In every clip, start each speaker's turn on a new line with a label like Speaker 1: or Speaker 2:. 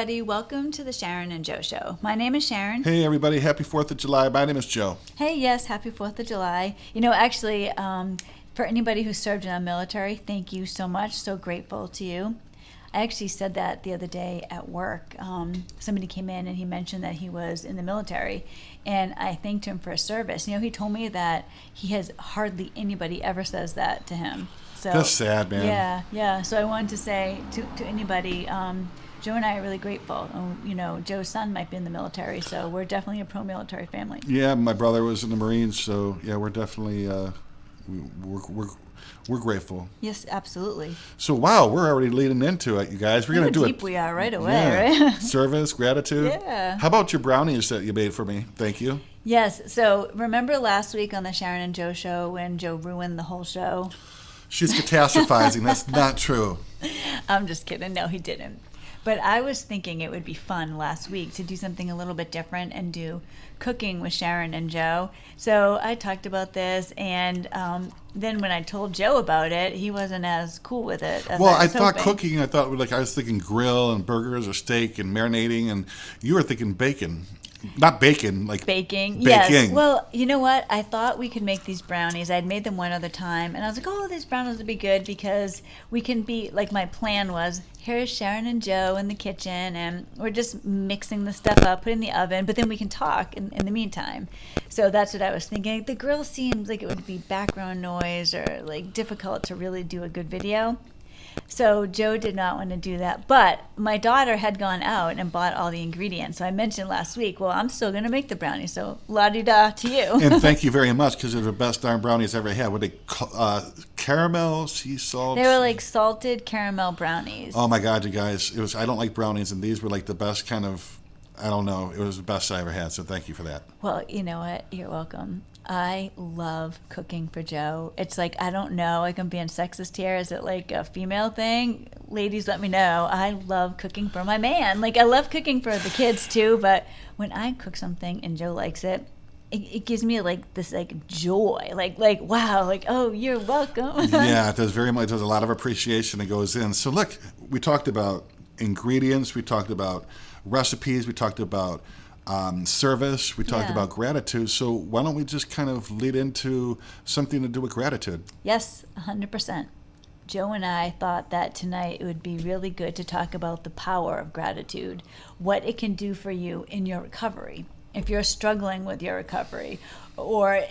Speaker 1: everybody. Welcome to the Sharon and Joe Show. My name is Sharon.
Speaker 2: Hey, everybody. Happy 4th of July. My name is Joe.
Speaker 1: Hey, yes, happy 4th of July. You know, actually, for anybody who served in our military, thank you so much. So grateful to you. I actually said that the other day at work. Somebody came in and he mentioned that he was in the military, and I thanked him for his service. You know, he told me that he has hardly anybody ever says that to him. So
Speaker 2: That's sad, man.
Speaker 1: Yeah. So I wanted to say to anybody, Joe and I are really grateful. You know, Joe's son might be in the military, so we're definitely a pro-military family.
Speaker 2: Yeah, my brother was in the Marines, so yeah, we're definitely we're grateful.
Speaker 1: Yes, absolutely.
Speaker 2: So wow, we're already leading into it, you guys. We're
Speaker 1: Look
Speaker 2: gonna do
Speaker 1: how
Speaker 2: it.
Speaker 1: deep we are right away, right?
Speaker 2: Service, gratitude.
Speaker 1: Yeah.
Speaker 2: How about your brownies that you made for me? Thank you.
Speaker 1: Yes. So remember last week on the Sharon and Joe show when Joe ruined the whole show?
Speaker 2: She's catastrophizing. That's not true.
Speaker 1: I'm just kidding. No, he didn't. But I was thinking it would be fun last week to do something a little bit different and do cooking with Sharon and Joe. So I talked about this, and then when I told Joe about it, he wasn't as cool with it as
Speaker 2: Well,
Speaker 1: I
Speaker 2: I
Speaker 1: was
Speaker 2: thought
Speaker 1: hoping.
Speaker 2: cooking. I was thinking grill and burgers or steak and marinating, and you were thinking bacon. Not bacon, like
Speaker 1: Baking.
Speaker 2: Baking.
Speaker 1: Yes. Well, you know what? I thought we could make these brownies. I'd made them one other time, and I was like, oh, these brownies would be good because we can be, like my plan was, here's Sharon and Joe in the kitchen, and we're just mixing the stuff up, put it in the oven, but then we can talk in the meantime. So that's what I was thinking. The grill seems like it would be background noise or like difficult to really do a good video. So Joe did not want to do that. But my daughter had gone out and bought all the ingredients. So I mentioned last week, well, I'm still going to make the brownies. So la-di-da to you.
Speaker 2: And thank you very much because they're the best darn brownies I ever had. What they caramel, sea salt.
Speaker 1: They were like salted caramel brownies.
Speaker 2: Oh my God, you guys! It was. I don't like brownies, and these were like the best kind of. I don't know. It was the best I ever had. So thank you for that.
Speaker 1: Well, you know what? You're welcome. I love cooking for Joe. It's like, I don't know, like I'm being sexist here. Is it like a female thing? Ladies, let me know. I love cooking for my man. Like, I love cooking for the kids too, but when I cook something and Joe likes it, it gives me like this like joy. Like wow, like, oh, you're welcome.
Speaker 2: Yeah, there's very much. There's a lot of appreciation that goes in. So look, we talked about ingredients. We talked about recipes. We talked about service. We talked about gratitude. So why don't we just kind of lead into something to do with gratitude?
Speaker 1: Yes, 100%. Joe and I thought that tonight it would be really good to talk about the power of gratitude, what it can do for you in your recovery. If you're struggling with your recovery, or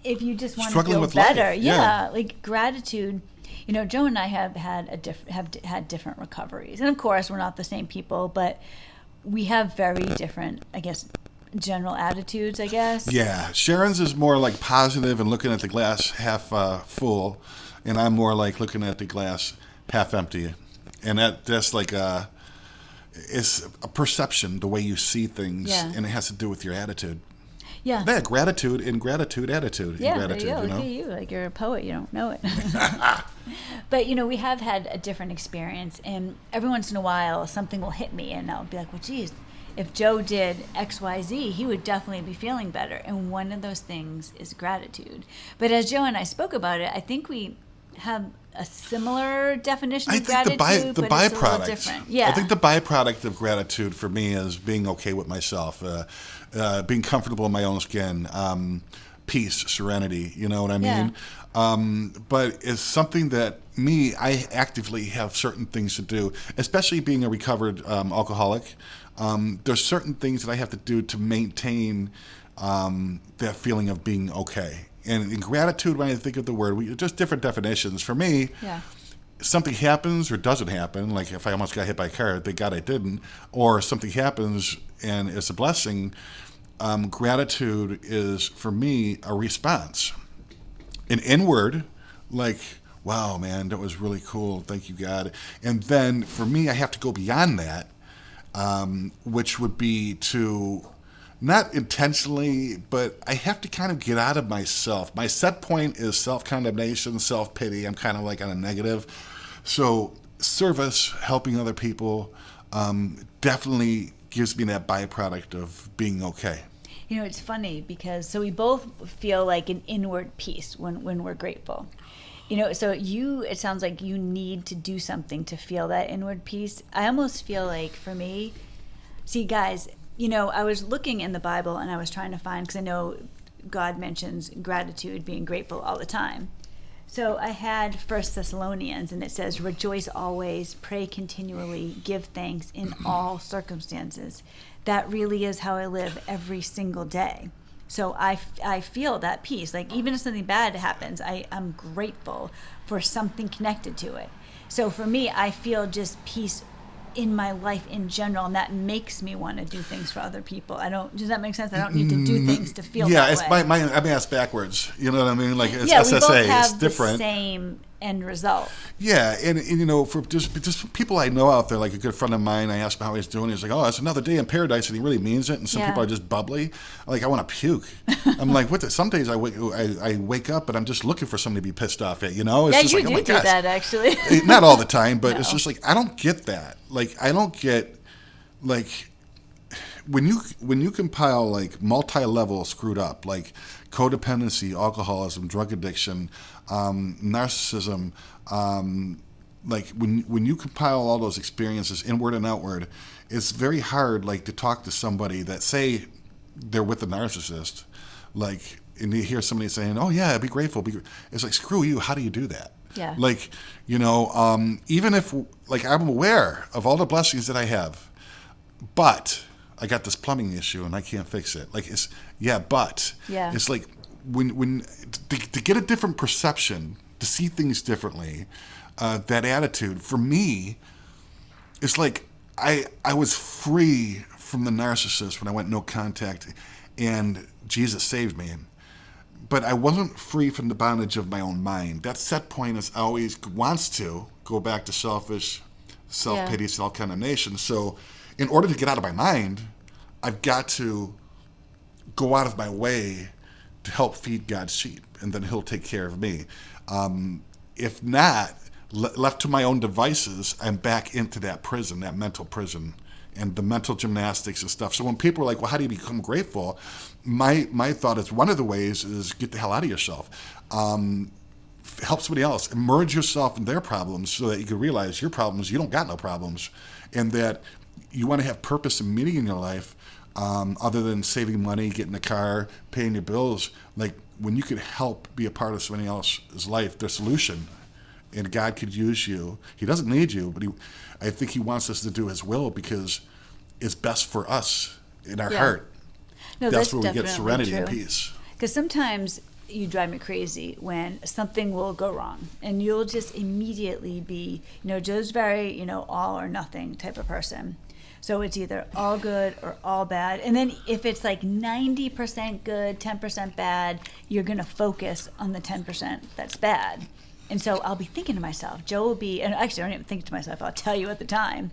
Speaker 1: if you just want
Speaker 2: Struggling
Speaker 1: to feel
Speaker 2: with
Speaker 1: better,
Speaker 2: life, yeah.
Speaker 1: like gratitude. You know, Joe and I have had different recoveries, and of course, we're not the same people, but we have very different, I guess, general attitudes, I guess.
Speaker 2: Yeah, Sharon's is more like positive and looking at the glass half full, and I'm more like looking at the glass half empty, and that's like it's a perception, the way you see things, and it has to do with your attitude.
Speaker 1: Yeah.
Speaker 2: Yeah, gratitude, attitude.
Speaker 1: Yeah,
Speaker 2: gratitude,
Speaker 1: there you go.
Speaker 2: you know?
Speaker 1: Look at you, like you're a poet, you don't know it. But, you know, we have had a different experience, and every once in a while something will hit me, and I'll be like, well, geez, if Joe did X, Y, Z, he would definitely be feeling better. And one of those things is gratitude. But as Joe and I spoke about it, I think we have a similar definition of gratitude, but it's a little different. Yeah.
Speaker 2: I think the byproduct of gratitude for me is being okay with myself, being comfortable in my own skin, peace, serenity, you know what I mean? But it's something that I actively have certain things to do, especially being a recovered alcoholic. There's certain things that I have to do to maintain that feeling of being okay. And in gratitude, when I think of the word, just different definitions. For me, something happens or doesn't happen, like if I almost got hit by a car, thank God I didn't, or something happens and it's a blessing, gratitude is, for me, a response. An inward, like, wow, man, that was really cool, thank you, God. And then, for me, I have to go beyond that, which would be to, not intentionally, but I have to kind of get out of myself. My set point is self-condemnation, self-pity. I'm kind of like on a negative. So service, helping other people, definitely gives me that byproduct of being okay.
Speaker 1: You know, it's funny because we both feel like an inward peace when we're grateful. You know, so it sounds like you need to do something to feel that inward peace. I almost feel like, for me, See, guys, I was looking in the Bible and I was trying to find, because I know God mentions gratitude, being grateful all the time. So I had First Thessalonians, and it says, rejoice always, pray continually, give thanks in all circumstances. That really is how I live every single day. So I feel that peace. Like, even if something bad happens, I'm grateful for something connected to it. So for me, I feel just peace in my life in general, and that makes me want to do things for other people. Does that make sense? I don't need to do things to feel that way.
Speaker 2: I mean, that's backwards. You know what I mean? Like, it's
Speaker 1: yeah,
Speaker 2: SSA,
Speaker 1: we both have
Speaker 2: it's different.
Speaker 1: the same end result.
Speaker 2: Yeah, and for just people I know out there, like a good friend of mine, I asked him how he's doing. He's like, "Oh, it's another day in paradise," and he really means it. And some people are just bubbly. Like, I want to puke. I'm like, what? Some days I wake up and I'm just looking for somebody to be pissed off at. It's just
Speaker 1: you
Speaker 2: like,
Speaker 1: do
Speaker 2: oh my
Speaker 1: do
Speaker 2: gosh.
Speaker 1: that actually.
Speaker 2: Not all the time, but
Speaker 1: No.
Speaker 2: It's just like, I don't get that. Like, I don't get, like, when you compile like multi-level screwed up, like codependency, alcoholism, drug addiction, narcissism, like when you compile all those experiences inward and outward, it's very hard, like, to talk to somebody that, say they're with a narcissist, like, and you hear somebody saying, "Oh yeah, be grateful." It's like, screw you. How do you do that?
Speaker 1: Yeah.
Speaker 2: Like, even if, like, I'm aware of all the blessings that I have, but I got this plumbing issue and I can't fix it. Like, it's like when to get a different perception, to see things differently, that attitude for me, it's like I was free from the narcissist when I went no contact, and Jesus saved me. But I wasn't free from the bondage of my own mind. That set point is always wants to go back to selfish, self-pity, self-condemnation. So in order to get out of my mind, I've got to go out of my way to help feed God's sheep, and then he'll take care of me. If not, left to my own devices, I'm back into that prison, that mental prison, and the mental gymnastics and stuff. So when people are like, well, how do you become grateful? My thought is, one of the ways is get the hell out of yourself. Help somebody else. Immerse yourself in their problems so that you can realize your problems, you don't got no problems. And that you want to have purpose and meaning in your life, other than saving money, getting a car, paying your bills. Like, when you could help be a part of somebody else's life, their solution, and God could use you. He doesn't need you, but I think he wants us to do his will because it's best for us in our heart.
Speaker 1: No,
Speaker 2: that's where we get
Speaker 1: definitely
Speaker 2: serenity
Speaker 1: true.
Speaker 2: and peace.
Speaker 1: Because sometimes you drive me crazy when something will go wrong, and you'll just immediately be, Joe's very, all or nothing type of person. So it's either all good or all bad. And then if it's like 90% good, 10% bad, you're going to focus on the 10% that's bad. And so I'll be thinking to myself, Joe will be, and actually I don't even think to myself, I'll tell you at the time,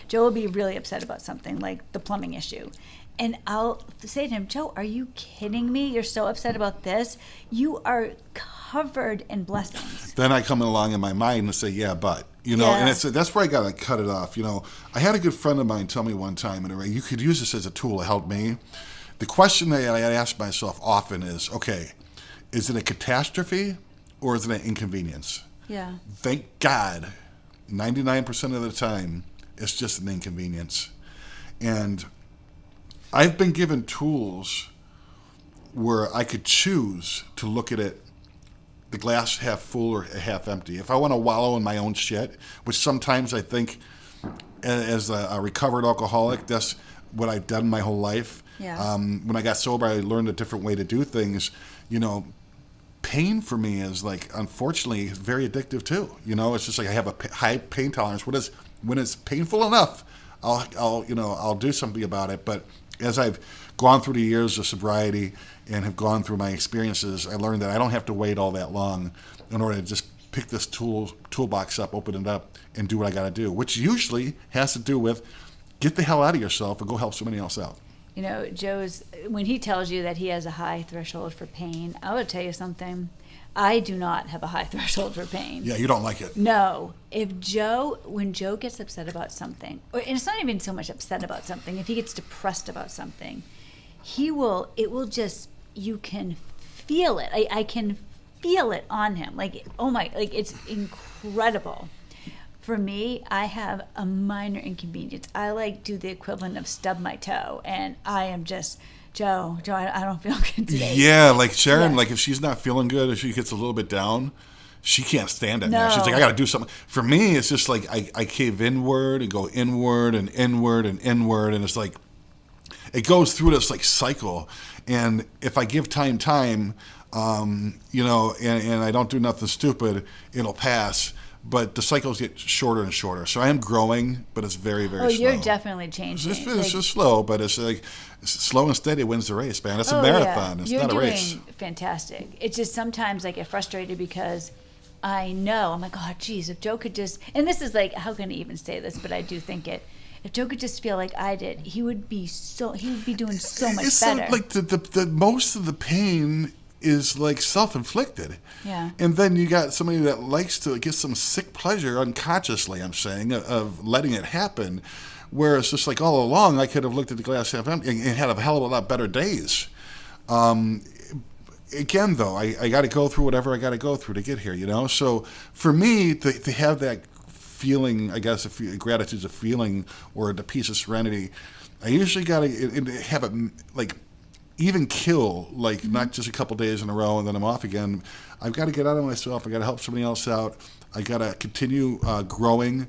Speaker 1: Joe will be really upset about something like the plumbing issue. And I'll say to him, Joe, are you kidding me? You're so upset about this. You are covered in blessings.
Speaker 2: Then I come along in my mind and say, yeah, but, and that's where I got to cut it off. I had a good friend of mine tell me one time, you could use this as a tool to help me. The question that I ask myself often is, okay, is it a catastrophe or is it an inconvenience?
Speaker 1: Yeah.
Speaker 2: Thank God, 99% of the time, it's just an inconvenience. And I've been given tools where I could choose to look at it, the glass half full or half empty. If I want to wallow in my own shit, which sometimes I think, as a recovered alcoholic, that's what I've done my whole life.
Speaker 1: Yeah.
Speaker 2: When I got sober, I learned a different way to do things. Pain for me is, like, unfortunately, very addictive too. It's just like I have a high pain tolerance. When it's painful enough, I'll do something about it. But as I've gone through the years of sobriety and have gone through my experiences, I learned that I don't have to wait all that long in order to just pick this toolbox up, open it up, and do what I got to do, which usually has to do with get the hell out of yourself and go help somebody else out.
Speaker 1: Joe's, when he tells you that he has a high threshold for pain, I would tell you something. I do not have a high threshold for pain.
Speaker 2: Yeah, you don't like it.
Speaker 1: No. When Joe gets upset about something, and it's not even so much upset about something, if he gets depressed about something, you can feel it. I can feel it on him. Like, oh my, like, it's incredible. For me, I have a minor inconvenience. I like do the equivalent of stub my toe, and I am just Joe. I don't feel good today.
Speaker 2: Yeah, like Sharon,
Speaker 1: Yeah.
Speaker 2: like if she's not feeling good, if she gets a little bit down, she can't stand it, man.
Speaker 1: No.
Speaker 2: She's like, I got to do something. For me, it's just like I cave inward and go inward and inward and inward, and it's like it goes through this like cycle. And if I give time, you know, and I don't do nothing stupid, it'll pass. But the cycles get shorter and shorter. So I am growing, but it's very, very slow.
Speaker 1: You're definitely changing.
Speaker 2: It's just slow, but it's like slow and steady wins the race, man. It's a marathon.
Speaker 1: Yeah.
Speaker 2: It's
Speaker 1: You're
Speaker 2: not a race.
Speaker 1: doing fantastic. It's just sometimes I get frustrated because I know, I'm like, oh, geez, if Joe could just, and this is like, how can I even say this, but I do think it. If Joe could just feel like I did, he would be doing so much better.
Speaker 2: Like the most of the pain is like self-inflicted.
Speaker 1: Yeah.
Speaker 2: And then you got somebody that likes to get some sick pleasure unconsciously, I'm saying, of letting it happen. Whereas just like all along, I could have looked at the glass half empty and had a hell of a lot better days. Again, though, I got to go through whatever I got to go through to get here, you know? So for me, to have that feeling, I guess, gratitude's a feeling, or the peace of serenity, I usually got to have it, like, even kill, like, not just a couple days in a row and then I'm off again. I've got to get out of myself. I got to help somebody else out. I got to continue growing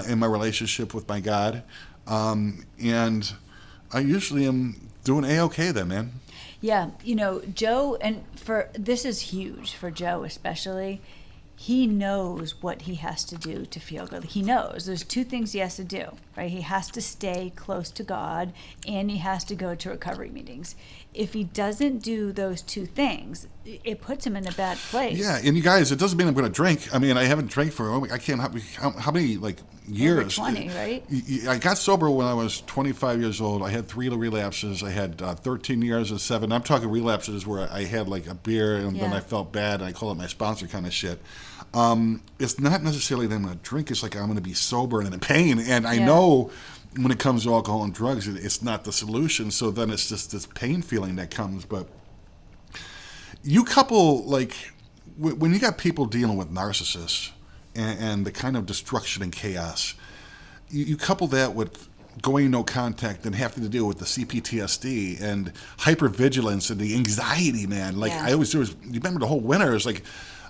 Speaker 2: in my relationship with my God. And I usually am doing A-okay then, man.
Speaker 1: Yeah, you know, Joe, and this is huge for Joe especially. He knows what he has to do to feel good. He knows there's two things he has to do, right? He has to stay close to God, and he has to go to recovery meetings. If he doesn't do those two things, it puts him in a bad place.
Speaker 2: Yeah, and you guys, it doesn't mean I'm going to drink. I mean, I haven't drank for, I can't, how many, like, years?
Speaker 1: Over 20, right?
Speaker 2: I got sober when I was 25 years old. I had 3 relapses. I had 13 years and 7. I'm talking relapses where I had, like, a beer and then I felt bad, and I call it my sponsor kind of shit. It's not necessarily that I'm going to drink. It's like I'm going to be sober and in pain. And I know when it comes to alcohol and drugs, it's not the solution. So then it's just this pain feeling that comes. But you couple, like, when you got people dealing with narcissists and the kind of destruction and chaos, you couple that with going no contact and having to deal with the CPTSD and hypervigilance and the anxiety, man. Like, I always, you remember the whole winter, it was like,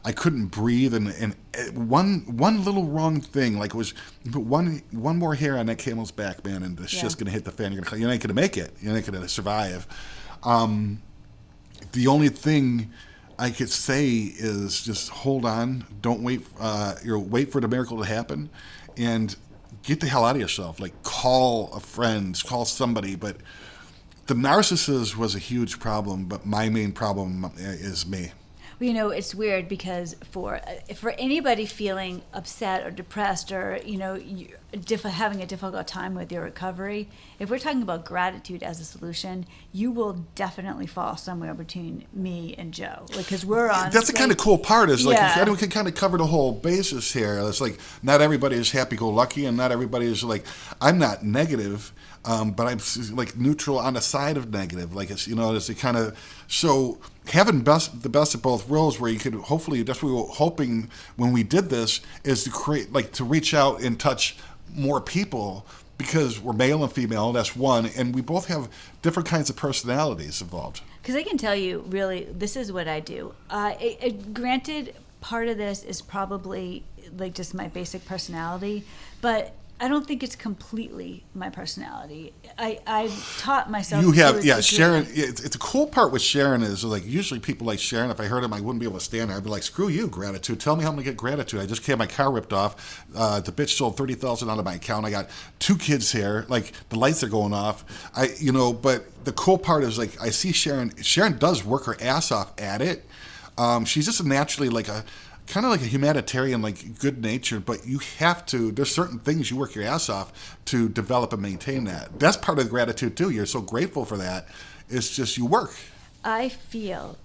Speaker 2: I couldn't breathe, and one little wrong thing, like, it was one more hair on that camel's back, man, and the shit's gonna hit the fan. You ain't gonna make it. You ain't gonna survive. The only thing I could say is just hold on. Don't wait. Wait for the miracle to happen, and get the hell out of yourself. Like, call a friend, call somebody. But the narcissist was a huge problem. But my main problem is me.
Speaker 1: Well, you know, it's weird because for anybody feeling upset or depressed or, you know, having a difficult time with your recovery, if we're talking about gratitude as a solution, you will definitely fall somewhere between me and Joe. Because we're on.
Speaker 2: That's the kind of cool part is, like, we can kind of cover the whole basis here. It's like not everybody is happy-go-lucky, and not everybody is like, I'm not negative, but I'm like neutral on the side of negative. Like, it's, you know, it's a kind of, so having the best of both worlds, where you could hopefully, that's what we were hoping when we did this, is to create, like, to reach out and touch more people, because we're male and female, that's one, and we both have different kinds of personalities involved.
Speaker 1: Because I can tell you, really, this is what I do. Granted, part of this is probably like just my basic personality, but I don't think it's completely my personality. I've taught myself.
Speaker 2: You have, Sharon. It's a cool part with Sharon is, like, usually people like Sharon, if I heard him, I wouldn't be able to stand there. I'd be like, screw you, gratitude. Tell me how I'm gonna get gratitude. I just had my car ripped off. The bitch sold $30,000 out of my account. I got 2 kids here. Like, the lights are going off. But the cool part is, like, I see Sharon. Sharon does work her ass off at it. She's just naturally like a kind of like a humanitarian, like, good natured, but you have to, there's certain things you work your ass off to develop and maintain that. That's part of the gratitude too. You're so grateful for that. It's just you work.
Speaker 1: I feel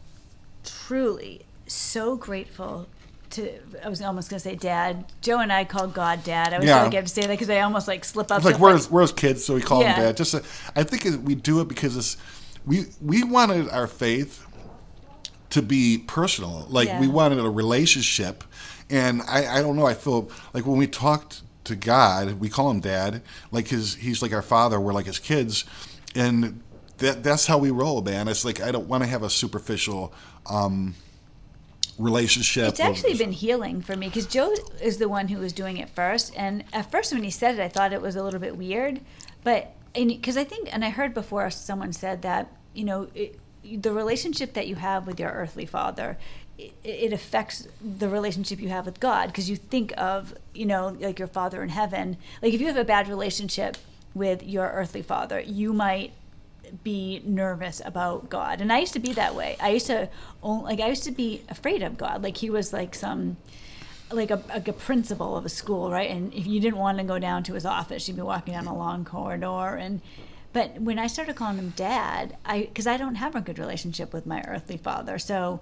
Speaker 1: truly so grateful to, I was almost going to say Dad. Joe and I call God Dad. I was really scared to say that because I almost like slip up.
Speaker 2: It's like we're his kids, so we call him Dad. Just I think we do it because we wanted our faith to be personal. Like we wanted a relationship, and I don't know. I feel like when we talked to God, we call him Dad. Like he's like our father. We're like his kids, and that's how we roll, man. It's like I don't want to have a superficial relationship.
Speaker 1: It's actually been healing for me because Joe is the one who was doing it first, and at first when he said it, I thought it was a little bit weird, but because I think, and I heard before someone said that the relationship that you have with your earthly father, it affects the relationship you have with God, because you think of like your father in heaven. Like if you have a bad relationship with your earthly father, you might be nervous about God. And I used to be that way. I used to be afraid of God. Like he was like a principal of a school, right? And if you didn't want to go down to his office, you'd be walking down a long corridor. But when I started calling him Dad, because I don't have a good relationship with my earthly father, so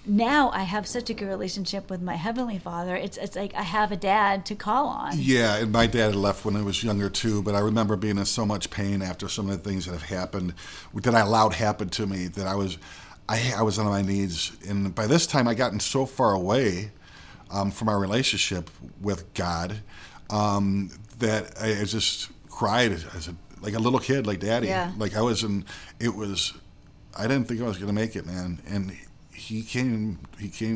Speaker 1: now I have such a good relationship with my heavenly father. It's like I have a dad to call on.
Speaker 2: Yeah, and my dad left when I was younger too, but I remember being in so much pain after some of the things that have happened, that I allowed happen to me, that I was on my knees. And by this time, I gotten so far away from our relationship with God that I just cried as like a little kid, like Daddy.
Speaker 1: Yeah.
Speaker 2: Like I didn't think I was going to make it, man. And he came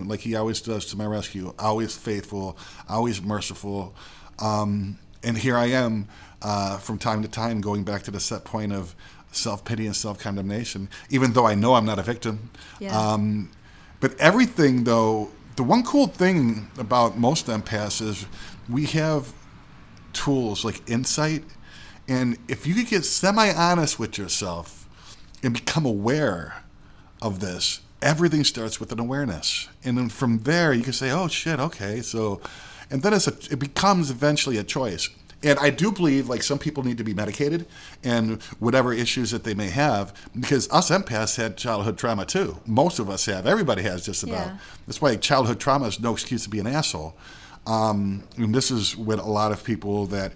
Speaker 2: like he always does to my rescue, always faithful, always merciful. And here I am from time to time going back to the set point of self-pity and self-condemnation, even though I know I'm not a victim.
Speaker 1: Yeah.
Speaker 2: But everything, though, the one cool thing about most empaths is we have tools like insight. And if you could get semi-honest with yourself and become aware of this, everything starts with an awareness. And then from there, you can say, oh, shit, okay. So, and then it becomes eventually a choice. And I do believe, like, some people need to be medicated and whatever issues that they may have, because us empaths had childhood trauma too. Most of us have. Everybody has just about.
Speaker 1: Yeah.
Speaker 2: That's why childhood trauma is no excuse to be an asshole. And this is what a lot of people that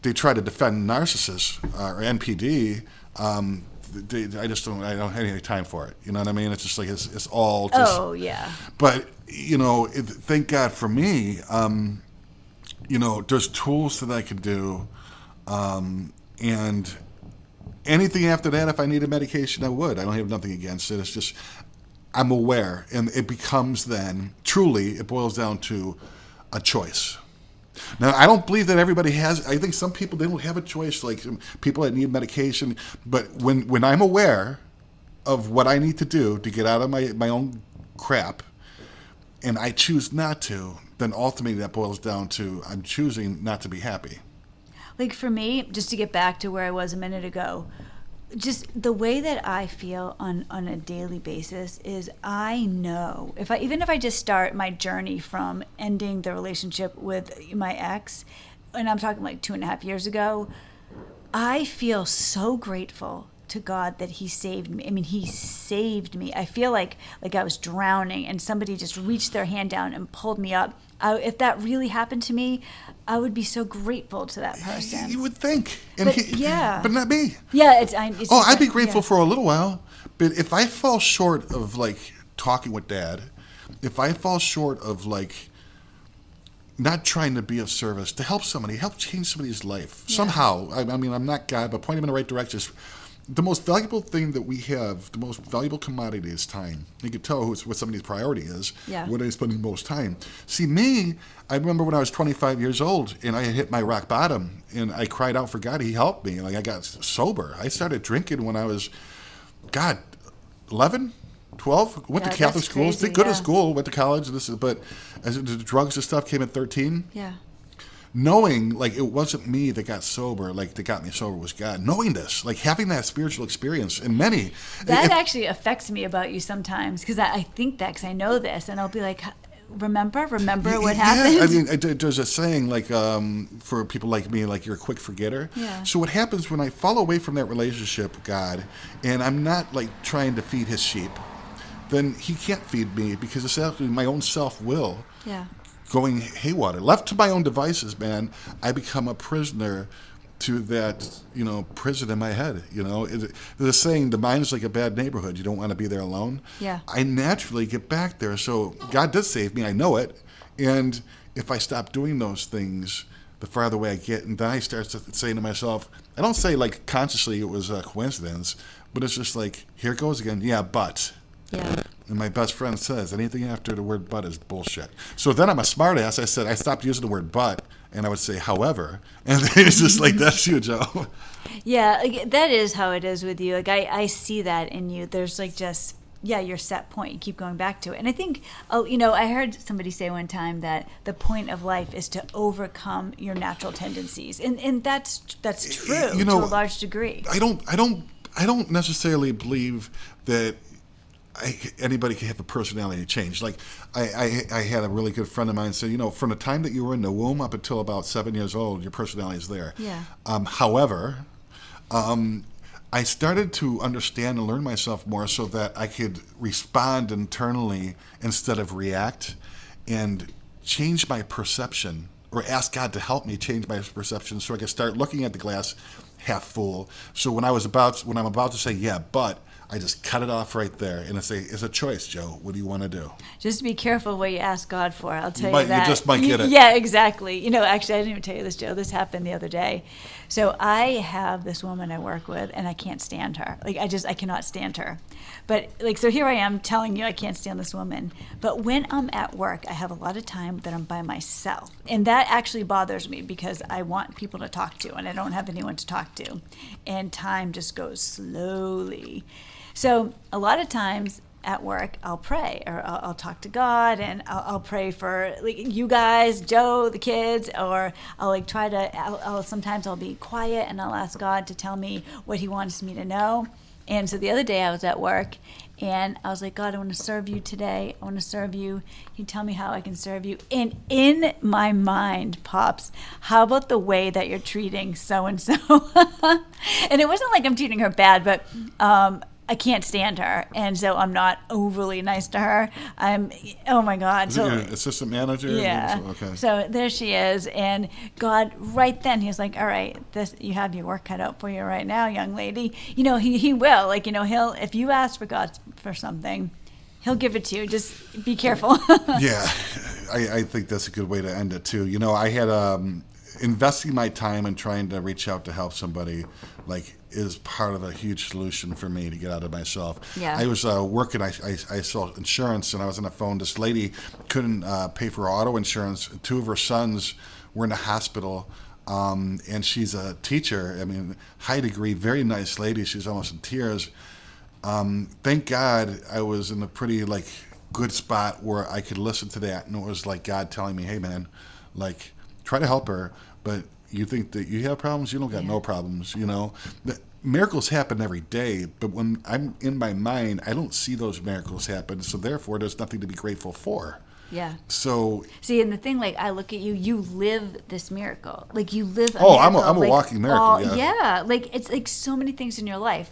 Speaker 2: they try to defend narcissists or NPD. I don't have any time for it. You know what I mean? It's just like it's all just.
Speaker 1: Oh yeah.
Speaker 2: But thank God for me. There's tools that I could do, and anything after that, if I needed medication, I would. I don't have nothing against it. It's just I'm aware, and it becomes then truly it boils down to a choice. Now, I don't believe that everybody has. I think some people, they don't have a choice, like people that need medication. But when I'm aware of what I need to do to get out of my own crap, and I choose not to, then ultimately that boils down to I'm choosing not to be happy.
Speaker 1: Like for me, just to get back to where I was a minute ago, just the way that I feel on a daily basis is I know even if I just start my journey from ending the relationship with my ex, and I'm talking like 2.5 years ago, I feel so grateful to God that he saved me. I mean, he saved me. I feel like I was drowning and somebody just reached their hand down and pulled me up. If that really happened to me, I would be so grateful to that person.
Speaker 2: You would think.
Speaker 1: But
Speaker 2: not me.
Speaker 1: Yeah,
Speaker 2: I'd be grateful for a little while. But if I fall short of like talking with Dad, if I fall short of like not trying to be of service, to help somebody, help change somebody's life somehow. I mean, I'm not God, but point them in the right direction. The most valuable thing that we have, the most valuable commodity is time. You can tell what somebody's priority is, where they're spending most time. See, me, I remember when I was 25 years old and I had hit my rock bottom and I cried out for God. He helped me. Like I got sober. I started drinking when I was, 11, 12. Went to Catholic schools. Did good at school. Went to college. But as the drugs and stuff came at 13.
Speaker 1: Yeah.
Speaker 2: Knowing, like, it wasn't me that got sober, like, that got me sober was God. Knowing this, like, having that spiritual experience, and many.
Speaker 1: That actually affects me about you sometimes, because I think that, because I know this, and I'll be like, remember what happened?
Speaker 2: Yeah, I mean, there's a saying, like, for people like me, like, you're a quick forgetter.
Speaker 1: Yeah.
Speaker 2: So what happens when I fall away from that relationship with God, and I'm not, like, trying to feed his sheep, then he can't feed me, because it's actually my own self-will.
Speaker 1: Yeah.
Speaker 2: Going haywire. Left to my own devices, man, I become a prisoner to that, prison in my head. The saying, the mind's like a bad neighborhood. You don't want to be there alone.
Speaker 1: Yeah.
Speaker 2: I naturally get back there. So God does save me. I know it. And if I stop doing those things, the farther away I get. And then I start saying to myself, I don't say like consciously it was a coincidence, but it's just like, here it goes again. Yeah, but.
Speaker 1: Yeah.
Speaker 2: And my best friend says anything after the word but is bullshit. So then I'm a smartass. I said, I stopped using the word but, and I would say however. And then it's just like, that's you, Joe.
Speaker 1: Yeah, that is how it is with you. Like I see that in you. There's like just, your set point. You keep going back to it. And I think, I heard somebody say one time that the point of life is to overcome your natural tendencies. And that's true to a large degree.
Speaker 2: I don't necessarily believe that anybody can have a personality change. Like I had a really good friend of mine say, from the time that you were in the womb up until about 7 years old, your personality is there.
Speaker 1: Yeah.
Speaker 2: However, I started to understand and learn myself more so that I could respond internally instead of react, and change my perception, or ask God to help me change my perception so I could start looking at the glass half full. So when I'm about to say, yeah, but, I just cut it off right there, and it's a choice, Joe. What do you want to do?
Speaker 1: Just be careful what you ask God for. I'll tell you that.
Speaker 2: You just might get it.
Speaker 1: Yeah, exactly. Actually, I didn't even tell you this, Joe. This happened the other day. So I have this woman I work with, and I can't stand her. I cannot stand her. But so here I am telling you I can't stand this woman. But when I'm at work, I have a lot of time that I'm by myself, and that actually bothers me because I want people to talk to, and I don't have anyone to talk to, and time just goes slowly. So a lot of times at work, I'll pray, or I'll talk to God, and I'll pray for you guys, Joe, the kids, or I'll sometimes I'll be quiet and I'll ask God to tell me what He wants me to know. And so the other day I was at work, and I was like, God, I want to serve you today. I want to serve you. You tell me how I can serve you. And in my mind pops, how about the way that you're treating so-and-so? And it wasn't like I'm treating her bad, but I can't stand her, and so I'm not overly nice to her. Oh my God.
Speaker 2: Is it your assistant manager?
Speaker 1: Yeah.
Speaker 2: Okay.
Speaker 1: So there she is, and God, right then, He's like, all right, you have your work cut out for you right now, young lady. He will, he'll, if you ask for God for something, He'll give it to you. Just be careful.
Speaker 2: Yeah, I think that's a good way to end it too. I had investing my time in trying to reach out to help somebody, is part of a huge solution for me to get out of myself.
Speaker 1: Yeah.
Speaker 2: I was working, I sold insurance, and I was on the phone. This lady couldn't pay for her auto insurance. 2 of her sons were in the hospital, and she's a teacher. High degree, very nice lady. She's almost in tears. Thank God I was in a pretty good spot where I could listen to that, and it was like God telling me, hey man, try to help her, but you think that you have problems? You don't got no problems, The miracles happen every day, but when I'm in my mind, I don't see those miracles happen, so therefore there's nothing to be grateful for.
Speaker 1: Yeah.
Speaker 2: So
Speaker 1: see, and the thing, I look at you. You live this miracle. You live.
Speaker 2: I'm a walking miracle.
Speaker 1: Yeah. It's so many things in your life.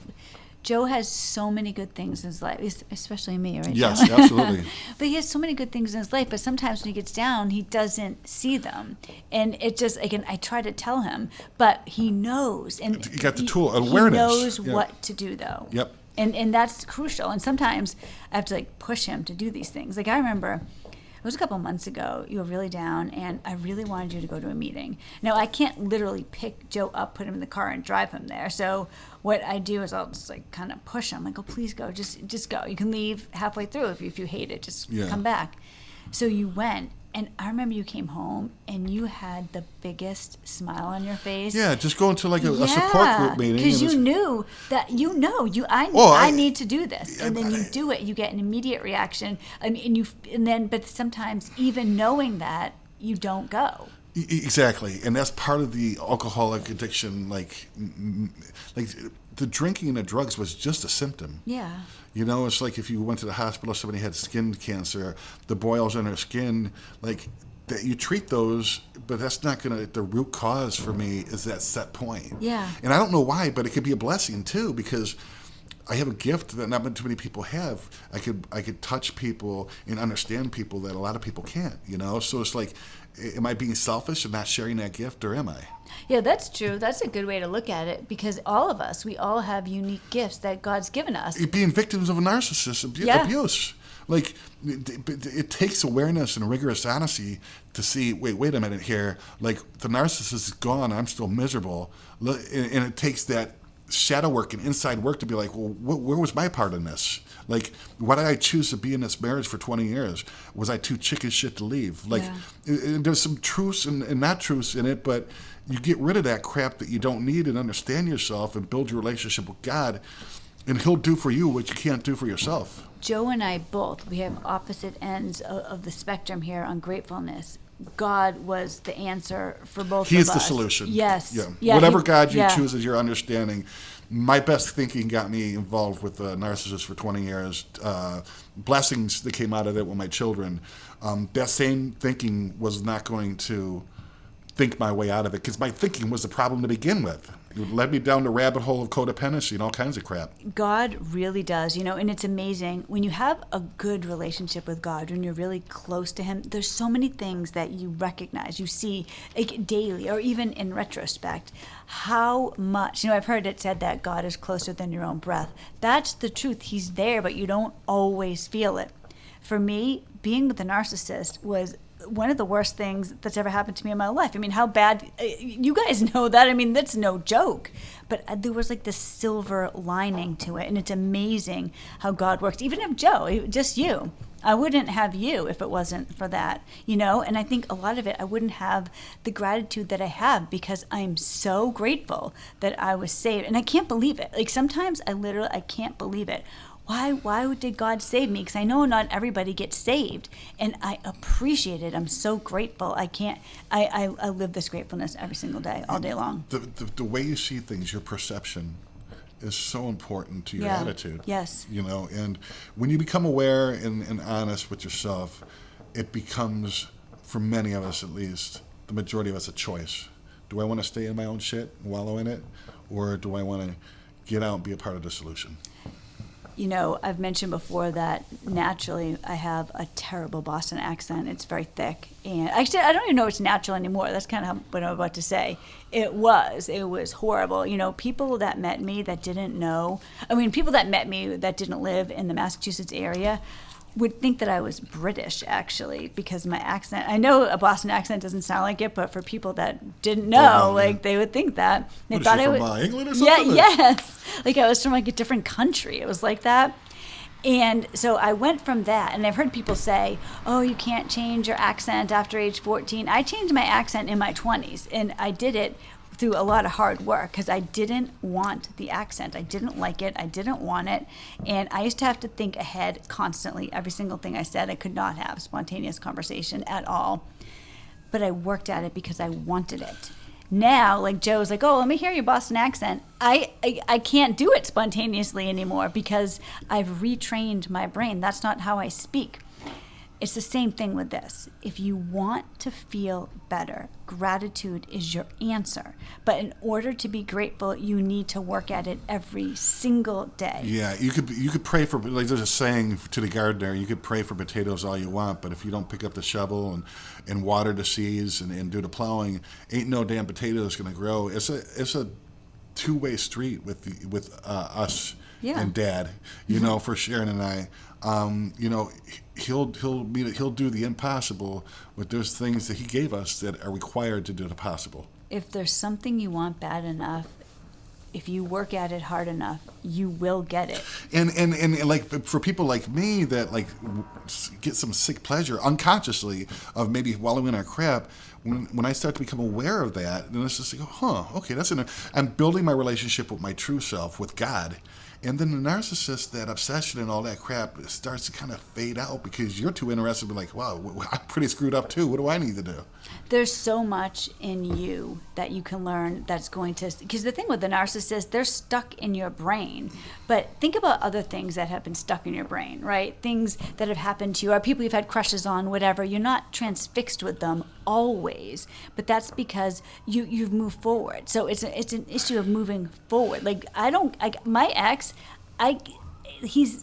Speaker 1: Joe has so many good things in his life, especially me, right?
Speaker 2: Yes,
Speaker 1: Joe?
Speaker 2: Absolutely.
Speaker 1: But he has so many good things in his life, but sometimes when he gets down, he doesn't see them. And it just, again, I try to tell him, but he knows. And
Speaker 2: you got the tool, awareness.
Speaker 1: He knows what to do, though.
Speaker 2: Yep.
Speaker 1: And that's crucial. And sometimes I have to push him to do these things. I remember it was a couple months ago, you were really down, and I really wanted you to go to a meeting. Now, I can't literally pick Joe up, put him in the car, and drive him there. So what I do is I'll just kind of push him, oh, please go, just go. You can leave halfway through if you hate it, just come back. So you went, and I remember you came home, and you had the biggest smile on your face.
Speaker 2: Yeah, just going to a support group meeting.
Speaker 1: Because you knew that, I need to do this. And then you do it, you get an immediate reaction. But sometimes even knowing that, you don't go.
Speaker 2: Exactly. And that's part of the alcoholic addiction, the drinking and the drugs was just a symptom.
Speaker 1: Yeah.
Speaker 2: It's like if you went to the hospital, somebody had skin cancer, the boils on their skin, that you treat those, but that's not the root cause for me is that set point.
Speaker 1: Yeah.
Speaker 2: And I don't know why, but it could be a blessing too, because I have a gift that not too many people have. I could touch people and understand people that a lot of people can't, you know? So it's like, am I being selfish and not sharing that gift, or am I?
Speaker 1: Yeah, that's true. That's a good way to look at it, because all of us, we all have unique gifts that God's given us.
Speaker 2: Being victims of a narcissist abuse. Like, it takes awareness and rigorous honesty to see, wait a minute here. Like, the narcissist is gone, I'm still miserable. And it takes that shadow work and inside work to be like, well, where was my part in this? Like, why did I choose to be in this marriage for 20 years? Was I too chicken shit to leave? Like, there's some truths and not truths in it, but you get rid of that crap that you don't need and understand yourself and build your relationship with God, and He'll do for you what you can't do for yourself.
Speaker 1: Joe and I both, we have opposite ends of the spectrum here on gratefulness. God was the answer for both
Speaker 2: He
Speaker 1: of
Speaker 2: is
Speaker 1: us.
Speaker 2: the solution.
Speaker 1: Yes.
Speaker 2: Yeah. Whatever God you choose as your understanding. My best thinking got me involved with a narcissist for 20 years. Blessings that came out of it with my children. That same thinking was not going to think my way out of it, because my thinking was the problem to begin with. It led me down the rabbit hole of codependency and all kinds of crap.
Speaker 1: God really does, and it's amazing. When you have a good relationship with God, when you're really close to Him, there's so many things that you recognize, you see like, daily, or even in retrospect, how much, I've heard it said that God is closer than your own breath. That's the truth. He's there, but you don't always feel it. For me, being with a narcissist was one of the worst things that's ever happened to me in my life. I mean, how bad, you guys know that. I mean, that's no joke. But there was like this silver lining to it. And it's amazing how God works. Even if Joe, just you, I wouldn't have you if it wasn't for that, And I think a lot of it, I wouldn't have the gratitude that I have, because I'm so grateful that I was saved. And I can't believe it. Like, sometimes I can't believe it. Why did God save me? Because I know not everybody gets saved, and I appreciate it. I'm so grateful. I live this gratefulness every single day, all day long.
Speaker 2: The way you see things, your perception, is so important to your attitude.
Speaker 1: Yes.
Speaker 2: And when you become aware and honest with yourself, it becomes, for many of us at least, the majority of us, a choice. Do I want to stay in my own shit and wallow in it, or do I want to get out and be a part of the solution?
Speaker 1: I've mentioned before that naturally I have a terrible Boston accent. It's very thick. And actually, I don't even know it's natural anymore. That's kind of what I'm about to say. It was horrible. People that met me that didn't know, people that met me that didn't live in the Massachusetts area would think that I was British, actually, because my accent, I know a Boston accent doesn't sound like it, but for people that didn't know, they would think that. They thought I was
Speaker 2: from England or something?
Speaker 1: Yes. Like I was from like a different country. It was like that. And so I went from that, and I've heard people say, oh, you can't change your accent after age 14. I changed my accent in my 20s, and I did it through a lot of hard work, because I didn't want the accent. I didn't like it. I didn't want it. And I used to have to think ahead constantly. Every single thing I said, I could not have spontaneous conversation at all. But I worked at it because I wanted it. Now, like Joe's like, oh, let me hear your Boston accent. I can't do it spontaneously anymore, because I've retrained my brain. That's not how I speak. It's the same thing with this. If you want to feel better, gratitude is your answer. But in order to be grateful, you need to work at it every single day.
Speaker 2: Yeah, you could pray for, like there's a saying to the gardener, you could pray for potatoes all you want, but if you don't pick up the shovel and water the seeds and do the plowing, ain't no damn potatoes going to grow. It's a two-way street with us and Dad, for Sharon and I. He'll do the impossible, but there's things that he gave us that are required to do the possible.
Speaker 1: If there's something you want bad enough, if you work at it hard enough, you will get it.
Speaker 2: And like for people like me that like get some sick pleasure unconsciously of maybe wallowing in our crap, when I start to become aware of that, then it's just like, okay, I'm building my relationship with my true self, with God. And then the narcissist, that obsession and all that crap starts to kind of fade out, because you're too interested to be like, wow, I'm pretty screwed up too. What do I need to do?
Speaker 1: There's so much in you that you can learn that's going to, because the thing with the narcissist, they're stuck in your brain. But think about other things that have been stuck in your brain, right? Things that have happened to you, or people you've had crushes on, whatever. You're not transfixed with them always, but that's because you've moved forward. So it's an issue of moving forward. Like my ex, he's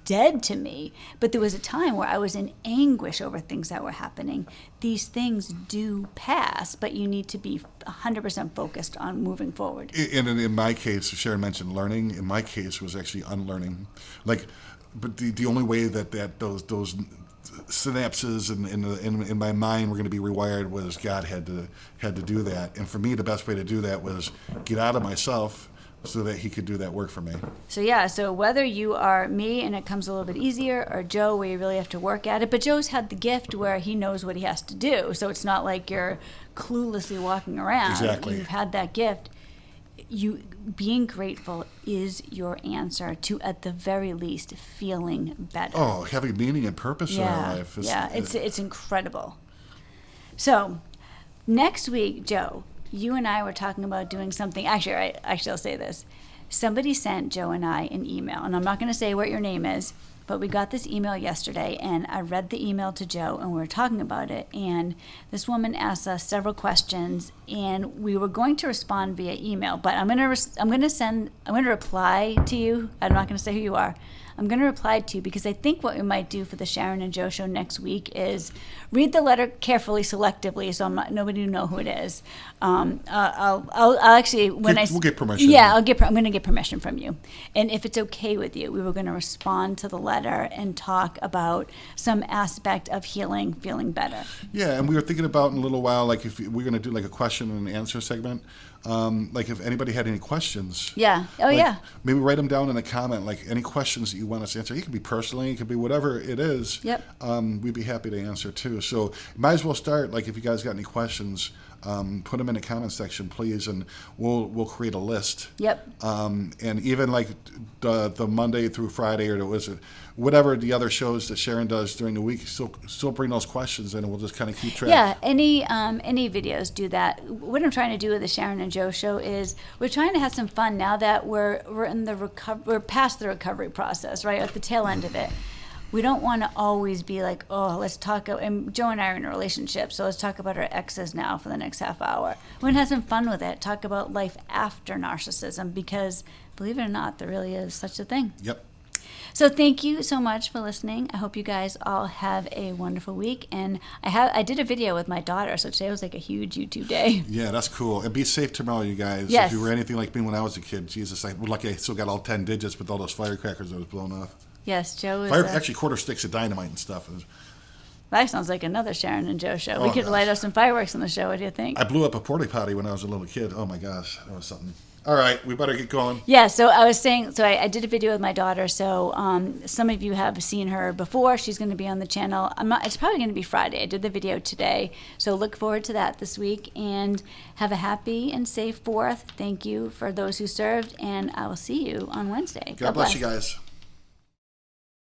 Speaker 1: dead to me. But there was a time where I was in anguish over things that were happening. These things do pass, but you need to be 100% focused on moving forward.
Speaker 2: And in my case, Sharon mentioned learning. In my case, was actually unlearning. Like, but the only way that those synapses in my mind were going to be rewired was God had to do that. And for me, the best way to do that was get out of myself, so that he could do that work for me.
Speaker 1: So whether you are me and it comes a little bit easier, or Joe where you really have to work at it, but Joe's had the gift where he knows what he has to do. So it's not like you're cluelessly walking around.
Speaker 2: Exactly.
Speaker 1: You've had that gift. You being grateful is your answer to, at the very least, feeling better.
Speaker 2: Oh, having meaning and purpose in our life.
Speaker 1: It's incredible. So next week, Joe, you and I were talking about doing something. Actually, I'll say this. Somebody sent Joe and I an email, and I'm not going to say what your name is, but we got this email yesterday, and I read the email to Joe, and we were talking about it, and this woman asked us several questions, and we were going to respond via email, but I'm going to reply to you. I'm not going to say who you are. I'm going to reply to you because I think what we might do for the Sharon and Joe show next week is read the letter carefully, selectively, so nobody will know who it is. I'll actually we'll
Speaker 2: get permission.
Speaker 1: Yeah, I'm going to get permission from you, and if it's okay with you, we were going to respond to the letter and talk about some aspect of healing, feeling better.
Speaker 2: Yeah, and we were thinking about in a little while, like if we're going to do like a question and answer segment. Like if anybody had any questions.
Speaker 1: Yeah.
Speaker 2: Maybe write them down in a comment, like any questions that you want us to answer. It could be personally, it could be whatever it is.
Speaker 1: Yep.
Speaker 2: We'd be happy to answer too. So might as well start, like if you guys got any questions, put them in the comment section, please, and we'll create a list.
Speaker 1: Yep.
Speaker 2: And even like the Monday through Friday, or whatever the other shows that Sharon does during the week, still bring those questions in, and we'll just kind of keep track.
Speaker 1: Yeah, any videos do that. What I'm trying to do with the Sharon and Joe show is we're trying to have some fun now that we're in we're past the recovery process, right, at the tail end of it. We don't want to always be like, oh, let's talk. And Joe and I are in a relationship, so let's talk about our exes now for the next half hour. We're going to have some fun with it. Talk about life after narcissism, because believe it or not, there really is such a thing.
Speaker 2: Yep.
Speaker 1: So thank you so much for listening. I hope you guys all have a wonderful week. And I did a video with my daughter, so today was like a huge YouTube day.
Speaker 2: Yeah, that's cool. And be safe tomorrow, you guys.
Speaker 1: Yes.
Speaker 2: If you were anything like me when I was a kid, Jesus, we're lucky I still got all 10 digits with all those firecrackers that was blown off.
Speaker 1: Yes, Joe is...
Speaker 2: Actually, quarter sticks of dynamite and stuff.
Speaker 1: That sounds like another Sharon and Joe show. We could light up some fireworks on the show. What do you think?
Speaker 2: I blew up a porta potty when I was a little kid. Oh, my gosh. That was something. All right, we better get going.
Speaker 1: Yeah, so I was saying, I did a video with my daughter, so some of you have seen her before. She's going to be on the channel. It's probably going to be Friday. I did the video today, so look forward to that this week, and have a happy and safe 4th. Thank you for those who served, and I will see you on Wednesday.
Speaker 2: God bless you guys.